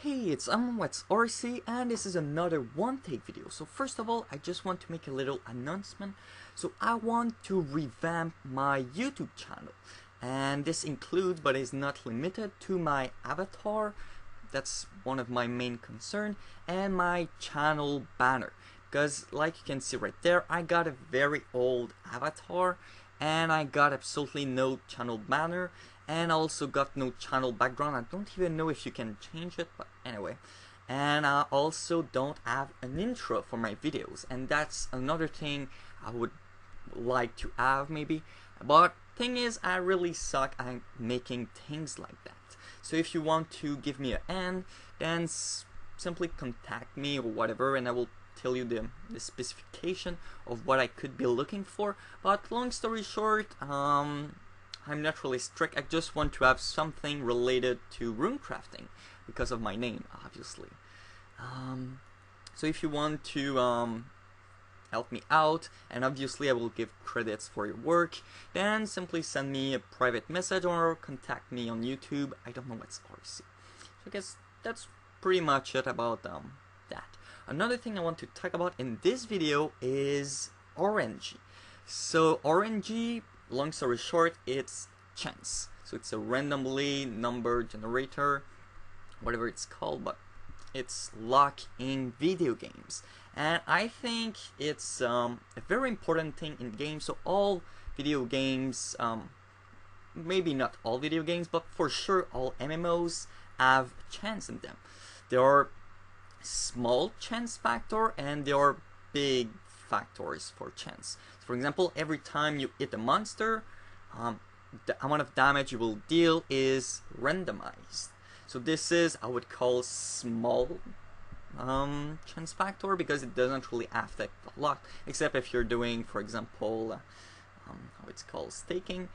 Hey, it's IdkWhatsRc and this is another one take video. So first of all, I just want to make a little announcement. So I want to revamp my YouTube channel, and this includes but is not limited to my avatar. That's one of my main concern, and my channel banner, because like you can see right there, I got a very old avatar and I got absolutely no channel banner, and also got no channel background. I don't even know if you can change it, but anyway. And I also don't have an intro for my videos, and that's another thing I would like to have maybe. But thing is, I really suck at making things like that. So if you want to give me a hand, then simply contact me or whatever, and I will tell you the specification of what I could be looking for. But long story short, I'm not really strict. I just want to have something related to rune crafting because of my name, obviously. So if you want to help me out, and obviously I will give credits for your work, then simply send me a private message or contact me on YouTube. IdkWhatsRc. So I guess that's pretty much it about that. Another thing I want to talk about in this video is RNG. So RNG, long story short, it's chance. So it's a randomly number generator, whatever it's called, but it's luck in video games. And I think it's a very important thing in games. So all video games, maybe not all video games, but for sure all MMOs have chance in them. There are small chance factor and there are big factors for chance. For example, every time you hit a monster, the amount of damage you will deal is randomized. So this is, I would call, small chance factor, because it doesn't really affect a lot, except if you're doing, for example, how it's called, staking,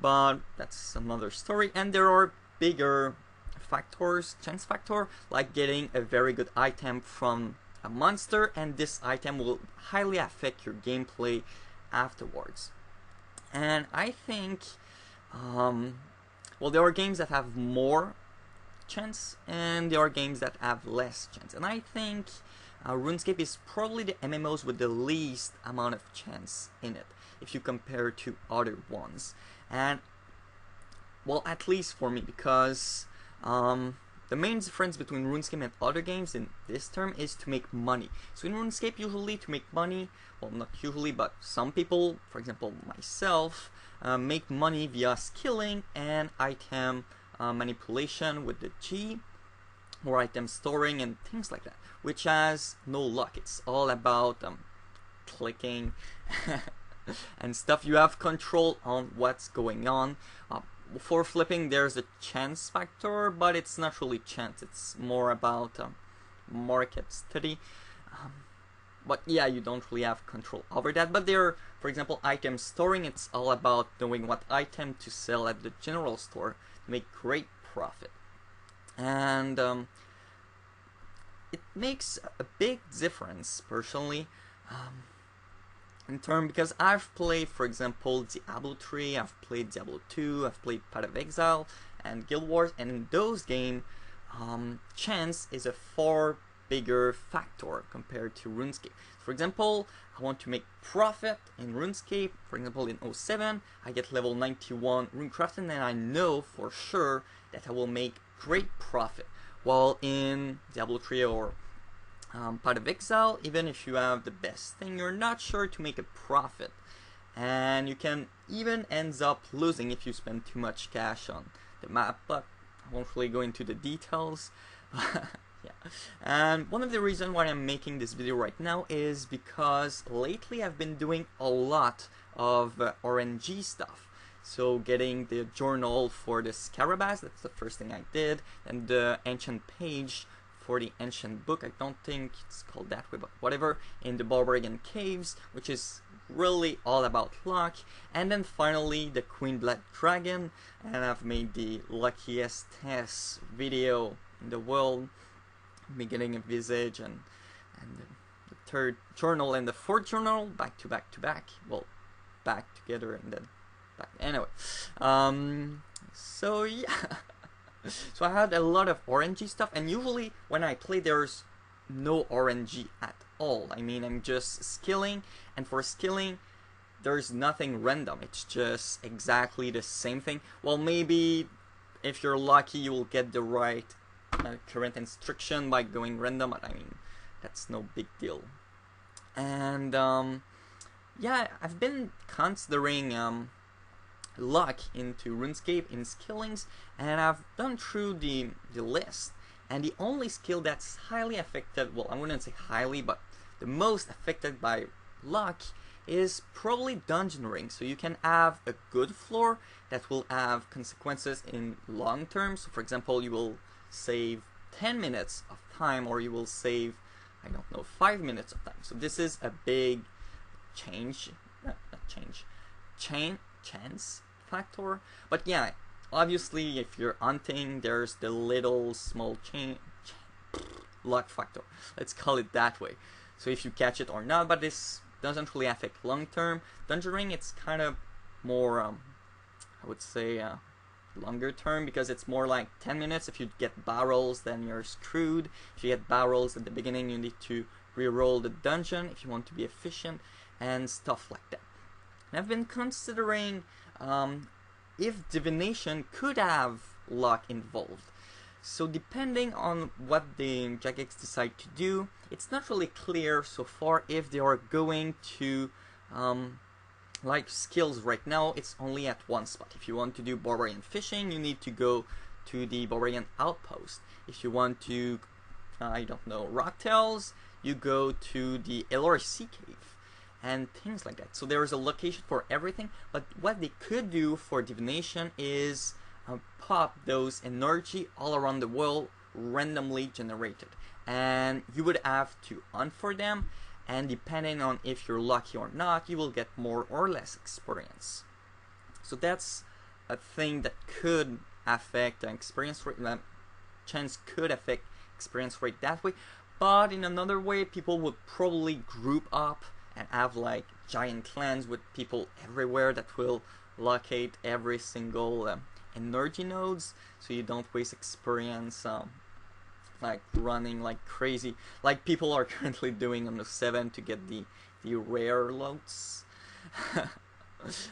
but that's another story. And there are bigger factors, chance factor, like getting a very good item from a monster, and this item will highly affect your gameplay afterwards. And I think, well, there are games that have more chance and there are games that have less chance, and I think Runescape is probably the MMOs with the least amount of chance in it if you compare to other ones. And well, at least for me, because the main difference between Runescape and other games in this term is to make money. So in Runescape, usually to make money, well, not usually, but some people, for example myself, make money via skilling and item manipulation with the G, or item storing and things like that, which has no luck. It's all about clicking and stuff. You have control on what's going on. For flipping, there's a chance factor, but it's not really chance. It's more about market study. But yeah, you don't really have control over that. But there, for example, item storing, it's all about knowing what item to sell at the general store to make great profit. And it makes a big difference, personally, in terms, because I've played, for example, Diablo 3, I've played Diablo 2, I've played Path of Exile and Guild Wars, and in those games, chance is a far bigger factor compared to RuneScape. For example, I want to make profit in RuneScape. For example, in 07, I get level 91 runecrafting, and I know for sure that I will make great profit. While in Diablo 3 or Path of Exile, even if you have the best thing, you're not sure to make a profit, and you can even end up losing if you spend too much cash on the map. But I won't really go into the details. Yeah. And one of the reasons why I'm making this video right now is because lately I've been doing a lot of RNG stuff. So getting the journal for the Scarabas, that's the first thing I did, and the ancient page for the ancient book, I don't think it's called that way, but whatever, in the Barbarian Caves, which is really all about luck. And then finally the Queen Blood Dragon, and I've made the luckiest test video in the world, beginning a visage, and the third journal and the fourth journal back to back to back, well, back together and then back. Anyway, so yeah. So I had a lot of RNG stuff, and usually when I play there's no RNG at all. I mean, I'm just skilling, and for skilling there's nothing random. It's just exactly the same thing. Well, maybe if you're lucky you will get the right current instruction by going random, but I mean, that's no big deal. And yeah, I've been considering luck into RuneScape in skillings, and I've done through the list, and the only skill that's highly affected, well, I wouldn't say highly, but the most affected by luck is probably dungeon ring. So you can have a good floor that will have consequences in long term. So for example, you will save 10 minutes of time, or you will save, I don't know, 5 minutes of time. So this is a big change, chance factor. But yeah, obviously if you're hunting, there's the little small luck factor, let's call it that way. So if you catch it or not, but this doesn't really affect long term. Dungeon ring, it's kind of more I would say longer term, because it's more like 10 minutes. If you get barrels, then you're screwed. If you get barrels at the beginning, you need to re-roll the dungeon if you want to be efficient, and stuff like that. And I've been considering if divination could have luck involved. So depending on what the Jagex decide to do, it's not really clear so far if they are going to like skills. Right now it's only at one spot. If you want to do barbarian fishing, you need to go to the barbarian outpost. If you want to I don't know, rocktails, you go to the LRC cave and things like that. So there is a location for everything, but what they could do for divination is pop those energy all around the world randomly generated, and you would have to hunt for them, and depending on if you're lucky or not, you will get more or less experience. So that's a thing that could affect the experience rate. Chance could affect experience rate that way, but in another way, people would probably group up and have like giant clans with people everywhere that will locate every single energy nodes, so you don't waste experience like running like crazy, like people are currently doing on the 7 to get the rare loads.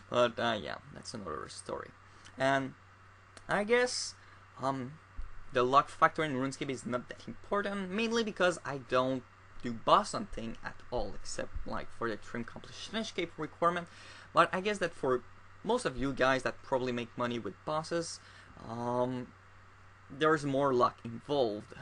But yeah, that's another story. And I guess the luck factor in RuneScape is not that important, mainly because I don't do boss hunting at all, except like for the extreme completion escape requirement. But I guess that for most of you guys that probably make money with bosses, there's more luck involved,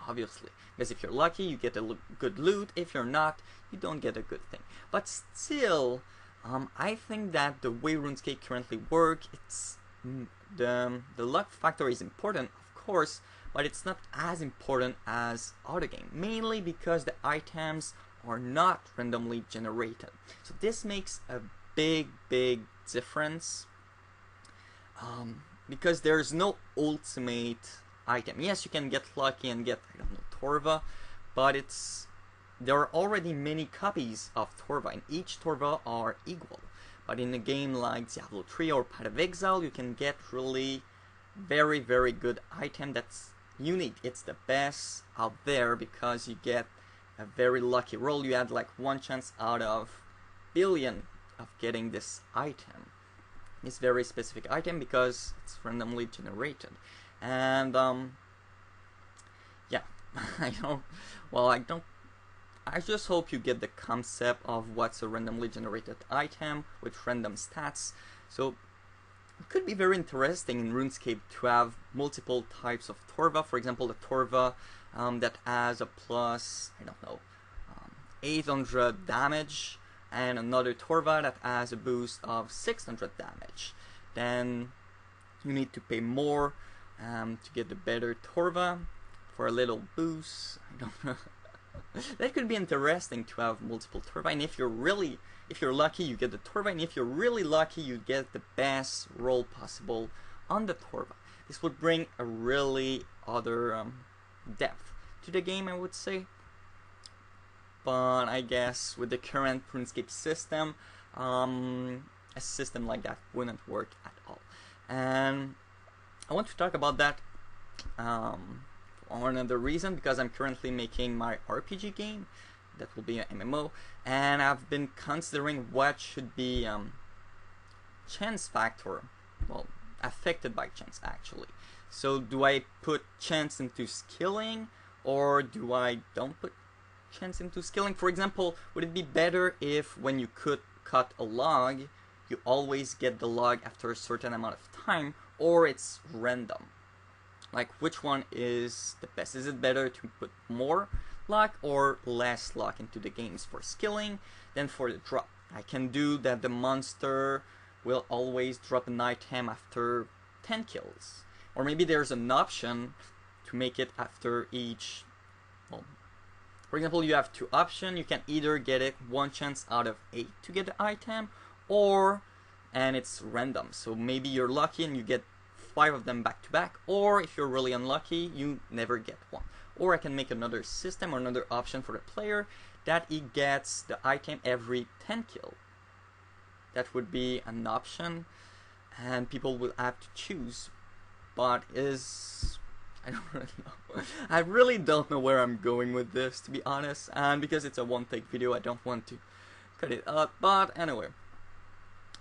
obviously. Because if you're lucky, you get a good loot. If you're not, you don't get a good thing. But still, I think that the way RuneScape currently works, it's the luck factor is important, of course, but it's not as important as other games, mainly because the items are not randomly generated. So this makes a big difference, because there's no ultimate item. Yes, you can get lucky and get, I don't know, Torva, but there are already many copies of Torva, and each Torva are equal. But in a game like Diablo 3 or Path of Exile, you can get really very good item that's unique. It's the best out there because you get a very lucky roll. You had like 1 chance out of billion of getting this item, this very specific item, because it's randomly generated. And yeah, I just hope you get the concept of what's a randomly generated item with random stats. So it could be very interesting in RuneScape to have multiple types of Torva. For example, the Torva that has a plus, I don't know, 800 damage, and another Torva that has a boost of 600 damage. Then you need to pay more to get the better Torva for a little boost. I don't know. That could be interesting to have multiple Torva, and if you're lucky, you get the Torva, and if you're really lucky, you get the best roll possible on the Torva. This would bring a really other depth to the game, I would say. But I guess with the current RuneScape system, a system like that wouldn't work at all. And I want to talk about that for another reason, because I'm currently making my RPG game that will be an MMO, and I've been considering what should be chance factor, well, affected by chance actually. So do I put chance into skilling, or do I don't put chance into skilling? For example, would it be better if when you could cut a log, you always get the log after a certain amount of time, or it's random? Like, which one is the best? Is it better to put more luck or less luck into the games for skilling than for the drop? I can do that the monster will always drop an item after 10 kills. Or maybe there's an option to make it after each, well, for example, you have two options. You can either get it 1 chance out of 8 to get the item, and it's random. So maybe you're lucky and you get 5 of them back to back, or if you're really unlucky, you never get one. Or I can make another system or another option for the player that he gets the item every 10 kills. That would be an option, and people will have to choose. But I don't really know. I really don't know where I'm going with this, to be honest. And because it's a one-take video, I don't want to cut it up. But anyway,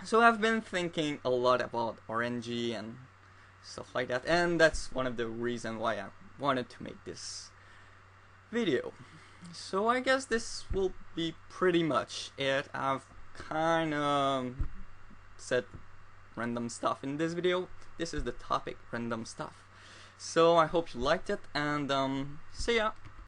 so I've been thinking a lot about RNG and stuff like that, and that's one of the reasons why I wanted to make this video. So I guess this will be pretty much it. I've kind of said random stuff in this video. This is the topic, random stuff. So I hope you liked it, and see ya.